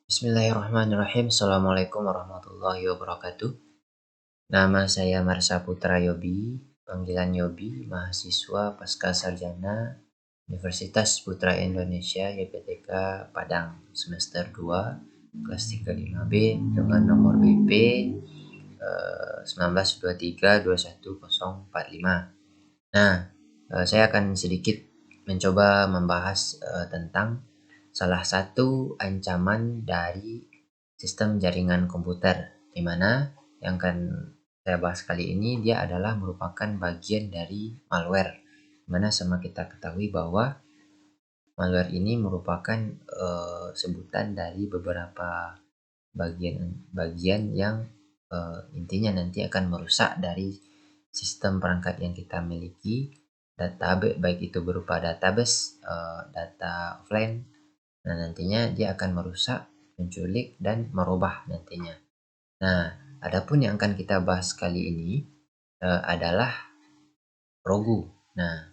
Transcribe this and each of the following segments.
Bismillahirrahmanirrahim. Assalamualaikum warahmatullahi wabarakatuh. Nama saya Marsha Putra Yobi, panggilan Yobi, mahasiswa pasca sarjana Universitas Putra Indonesia YPTK Padang, semester 2, kelas 35B dengan nomor BP 1923-21045. Nah, saya akan sedikit mencoba membahas tentang salah satu ancaman dari sistem jaringan komputer, di mana yang akan saya bahas kali ini dia adalah merupakan bagian dari malware. Di mana sama kita ketahui bahwa malware ini merupakan sebutan dari beberapa bagian yang intinya nanti akan merusak dari sistem perangkat yang kita miliki, data baik itu berupa database, data offline. Nah, nantinya dia akan merusak, menculik, dan merubah nantinya. Nah, adapun yang akan kita bahas kali ini adalah Rogu. Nah,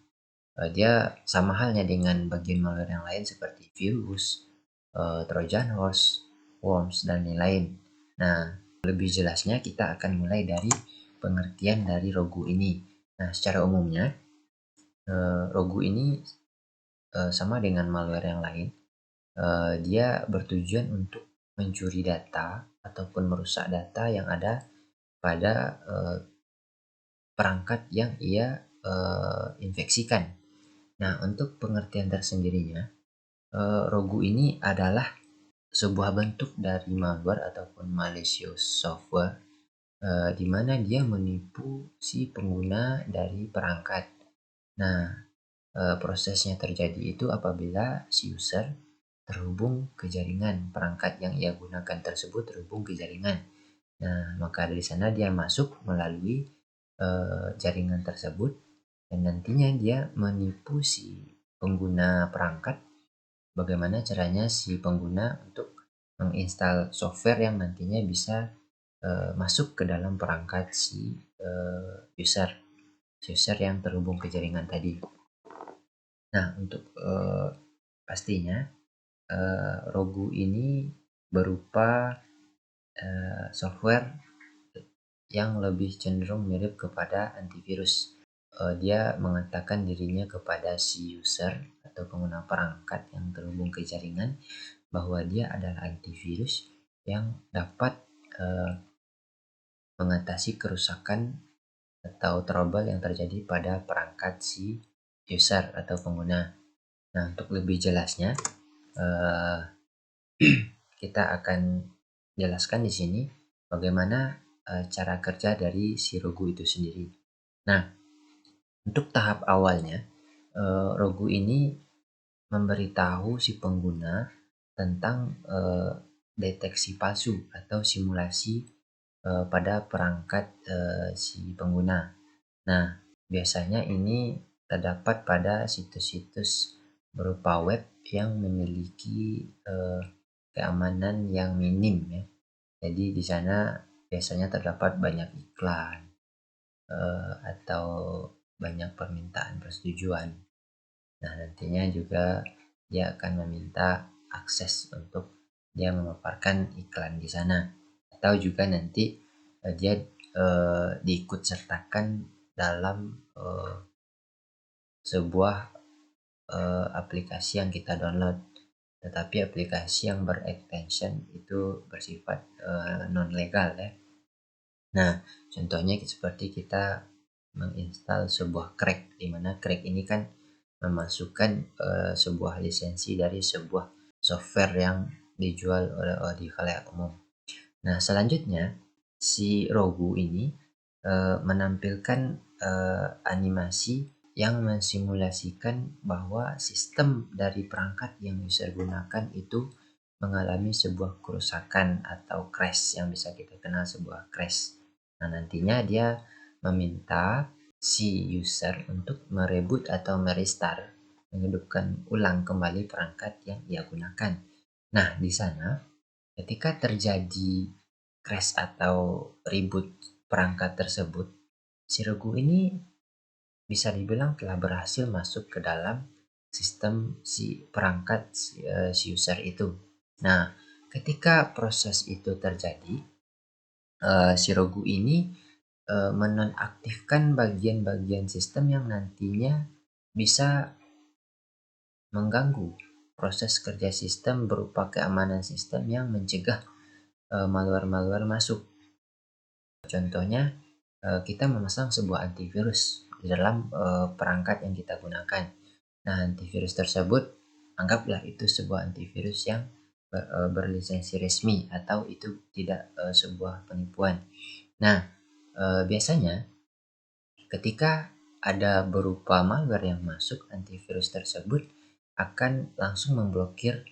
dia sama halnya dengan bagian malware yang lain seperti virus, Trojan horse, worms, dan lain-lain. Nah, lebih jelasnya kita akan mulai dari pengertian dari Rogu ini. Nah, secara umumnya Rogu ini sama dengan malware yang lain. Dia bertujuan untuk mencuri data ataupun merusak data yang ada pada perangkat yang ia infeksikan. Nah, untuk pengertian tersendirinya, Rogu ini adalah sebuah bentuk dari malware ataupun malicious software di mana dia menipu si pengguna dari perangkat. Nah, prosesnya terjadi itu apabila si user terhubung ke jaringan, perangkat yang ia gunakan tersebut terhubung ke jaringan. Nah, maka dari sana dia masuk melalui jaringan tersebut dan nantinya dia menipu si pengguna perangkat bagaimana caranya si pengguna untuk menginstal software yang nantinya bisa masuk ke dalam perangkat si user yang terhubung ke jaringan tadi. Nah, untuk pastinya Rogu ini berupa software yang lebih cenderung mirip kepada antivirus. Dia mengatakan dirinya kepada si user atau pengguna perangkat yang terhubung ke jaringan bahwa dia adalah antivirus yang dapat mengatasi kerusakan atau trouble yang terjadi pada perangkat si user atau pengguna. Nah, untuk lebih jelasnya kita akan jelaskan di sini bagaimana cara kerja dari si Rogu itu sendiri. Nah, untuk tahap awalnya, Rogu ini memberitahu si pengguna tentang deteksi palsu atau simulasi pada perangkat si pengguna. Nah, biasanya ini terdapat pada situs-situs berupa web yang memiliki keamanan yang minim ya. Jadi di sana biasanya terdapat banyak iklan atau banyak permintaan persetujuan. Nah, nantinya juga dia akan meminta akses untuk dia memaparkan iklan di sana. Atau juga nanti dia diikut sertakan dalam sebuah aplikasi yang kita download. Tetapi aplikasi yang berextension itu bersifat non legal ya. Nah, contohnya seperti kita menginstal sebuah crack, di mana crack ini kan memasukkan sebuah lisensi dari sebuah software yang dijual di khalayak umum. Nah, selanjutnya si Rogu ini menampilkan animasi yang mensimulasikan bahwa sistem dari perangkat yang user gunakan itu mengalami sebuah kerusakan atau crash yang bisa kita kenal sebuah crash. Nah, nantinya dia meminta si user untuk mereboot atau merestart, menghidupkan ulang kembali perangkat yang ia gunakan. Nah, di sana ketika terjadi crash atau reboot perangkat tersebut, si Rogu ini bisa dibilang telah berhasil masuk ke dalam sistem si perangkat si user itu. Nah, ketika proses itu terjadi, si Rogu ini menonaktifkan bagian-bagian sistem yang nantinya bisa mengganggu proses kerja sistem berupa keamanan sistem yang mencegah malware-malware masuk. Contohnya, kita memasang sebuah antivirus di dalam perangkat yang kita gunakan. Nah, antivirus tersebut anggaplah itu sebuah antivirus yang berlisensi resmi atau itu tidak sebuah penipuan. Nah, biasanya ketika ada berupa malware yang masuk, antivirus tersebut akan langsung memblokir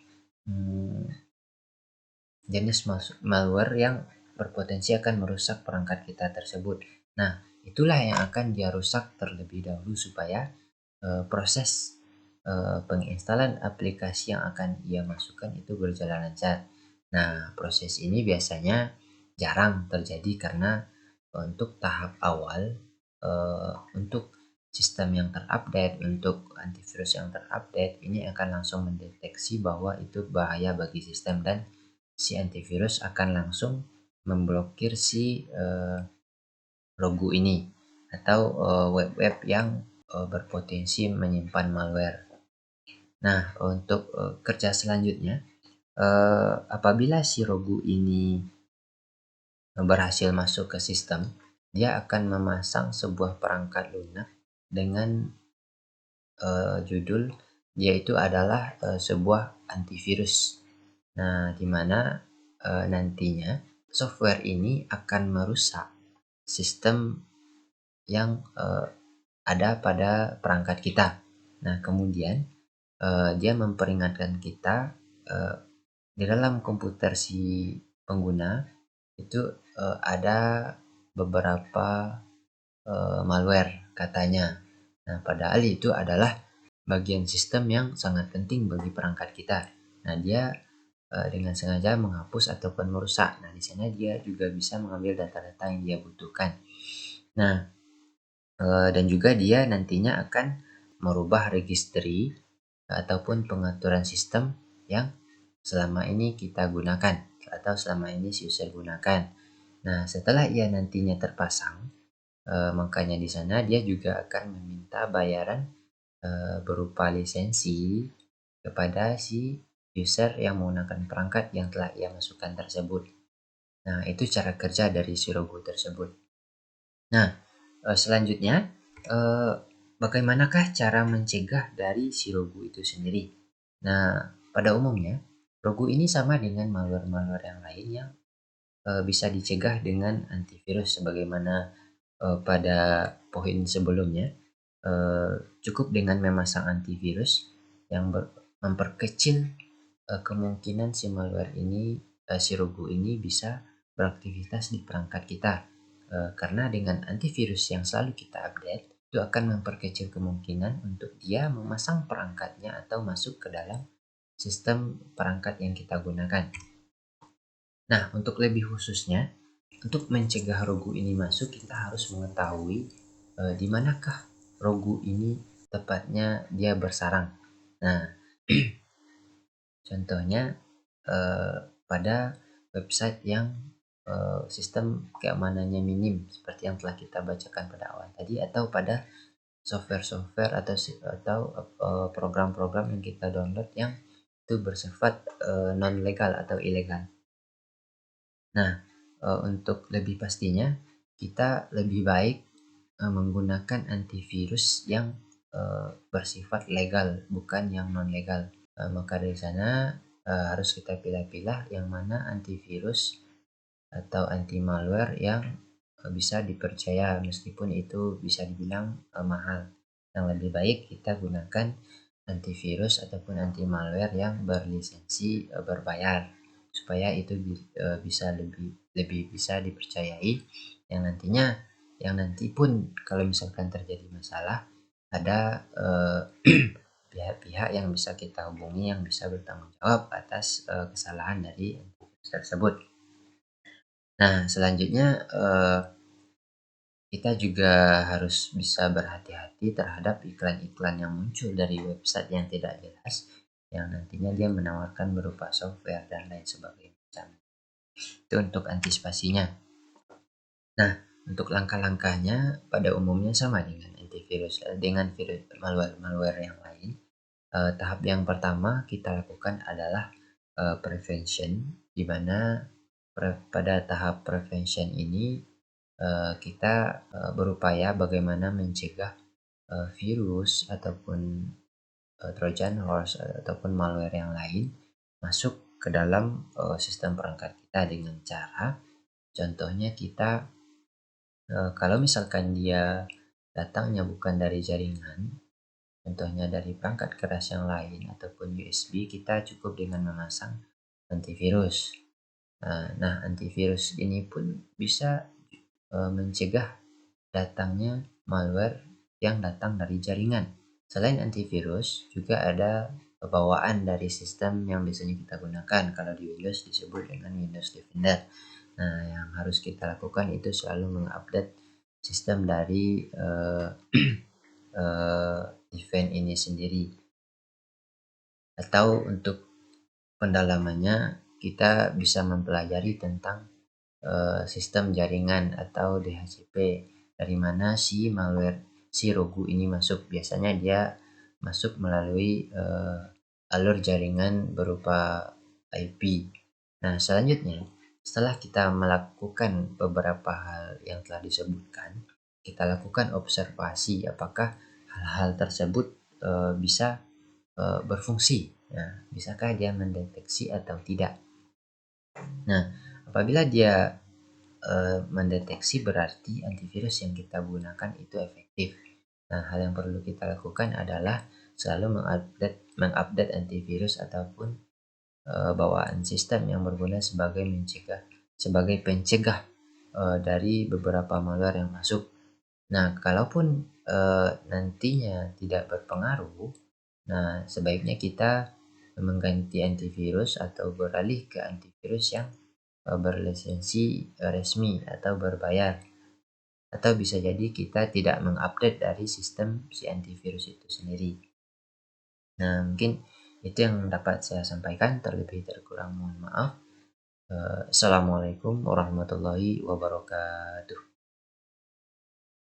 jenis malware yang berpotensi akan merusak perangkat kita tersebut. Nah, itulah yang akan dia rusak terlebih dahulu supaya proses penginstalan aplikasi yang akan ia masukkan itu berjalan lancar. Nah, proses ini biasanya jarang terjadi karena untuk tahap awal, untuk sistem yang terupdate, untuk antivirus yang terupdate, ini akan langsung mendeteksi bahwa itu bahaya bagi sistem dan si antivirus akan langsung memblokir si Rogu ini atau web-web yang berpotensi menyimpan malware. Nah, untuk kerja selanjutnya, apabila si Rogu ini berhasil masuk ke sistem, dia akan memasang sebuah perangkat lunak dengan judul yaitu adalah sebuah antivirus. Nah, di mana nantinya software ini akan merusak sistem yang ada pada perangkat kita. Nah, kemudian dia memperingatkan kita di dalam komputer si pengguna itu ada beberapa malware katanya. Nah, padahal itu adalah bagian sistem yang sangat penting bagi perangkat kita. Nah, dia dengan sengaja menghapus ataupun merusak. Nah, di sana dia juga bisa mengambil data-data yang dia butuhkan. Nah, dan juga dia nantinya akan merubah registry ataupun pengaturan sistem yang selama ini kita gunakan atau selama ini si user gunakan. Nah, setelah ia nantinya terpasang, makanya di sana dia juga akan meminta bayaran berupa lisensi kepada si user yang menggunakan perangkat yang telah ia masukkan tersebut. Nah, itu cara kerja dari si Rogu tersebut. Nah, selanjutnya, bagaimanakah cara mencegah dari si Rogu itu sendiri? Nah, pada umumnya, Rogu ini sama dengan malware-malware yang lain yang bisa dicegah dengan antivirus sebagaimana pada poin sebelumnya. Cukup dengan memasang antivirus yang memperkecil kemungkinan si malware ini, si Rogu ini bisa beraktivitas di perangkat kita. Karena dengan antivirus yang selalu kita update, itu akan memperkecil kemungkinan untuk dia memasang perangkatnya atau masuk ke dalam sistem perangkat yang kita gunakan. Nah, untuk lebih khususnya, untuk mencegah Rogu ini masuk, kita harus mengetahui di manakah Rogu ini tepatnya dia bersarang. Nah, contohnya pada website yang sistem keamanannya minim seperti yang telah kita bacakan pada awal tadi, atau pada software-software atau program-program yang kita download yang itu bersifat non legal atau ilegal. Nah, untuk lebih pastinya kita lebih baik menggunakan antivirus yang bersifat legal, bukan yang non legal. Maka dari sana harus kita pilah-pilah yang mana antivirus atau anti malware yang bisa dipercaya meskipun itu bisa dibilang mahal. Yang lebih baik kita gunakan antivirus ataupun anti malware yang berlisensi berbayar supaya itu bisa lebih bisa dipercayai, yang nantinya yang nanti pun kalau misalkan terjadi masalah ada pihak-pihak yang bisa kita hubungi yang bisa bertanggung jawab atas kesalahan dari antivirus tersebut. Nah, selanjutnya kita juga harus bisa berhati-hati terhadap iklan-iklan yang muncul dari website yang tidak jelas, yang nantinya dia menawarkan berupa software dan lain sebagainya. Itu untuk antisipasinya. Nah, untuk langkah-langkahnya pada umumnya sama dengan antivirus, dengan virus malware yang lain. Tahap yang pertama kita lakukan adalah prevention, di mana pada tahap prevention ini kita berupaya bagaimana mencegah virus ataupun Trojan horse ataupun malware yang lain masuk ke dalam sistem perangkat kita dengan cara, contohnya kita kalau misalkan dia datangnya bukan dari jaringan, contohnya dari perangkat keras yang lain ataupun USB, kita cukup dengan memasang antivirus. Nah, antivirus ini pun bisa mencegah datangnya malware yang datang dari jaringan. Selain antivirus, juga ada bawaan dari sistem yang biasanya kita gunakan. Kalau di Windows disebut dengan Windows Defender. Nah, yang harus kita lakukan itu selalu mengupdate sistem dari event ini sendiri. Atau untuk pendalamannya, kita bisa mempelajari tentang sistem jaringan atau DHCP, dari mana si malware, si rogu ini masuk. Biasanya dia masuk melalui alur jaringan berupa IP. Nah, selanjutnya setelah kita melakukan beberapa hal yang telah disebutkan, kita lakukan observasi apakah hal-hal tersebut bisa berfungsi. Nah, bisakah dia mendeteksi atau tidak? Nah, apabila dia mendeteksi, berarti antivirus yang kita gunakan itu efektif. Nah, hal yang perlu kita lakukan adalah selalu mengupdate antivirus ataupun bawaan sistem yang berguna sebagai pencegah dari beberapa malware yang masuk. Nah, kalaupun nantinya tidak berpengaruh, nah sebaiknya kita mengganti antivirus atau beralih ke antivirus yang berlisensi resmi atau berbayar, atau bisa jadi kita tidak mengupdate dari sistem si antivirus itu sendiri. Nah, mungkin itu yang dapat saya sampaikan, terlebih terkurang mohon maaf. Assalamualaikum warahmatullahi wabarakatuh.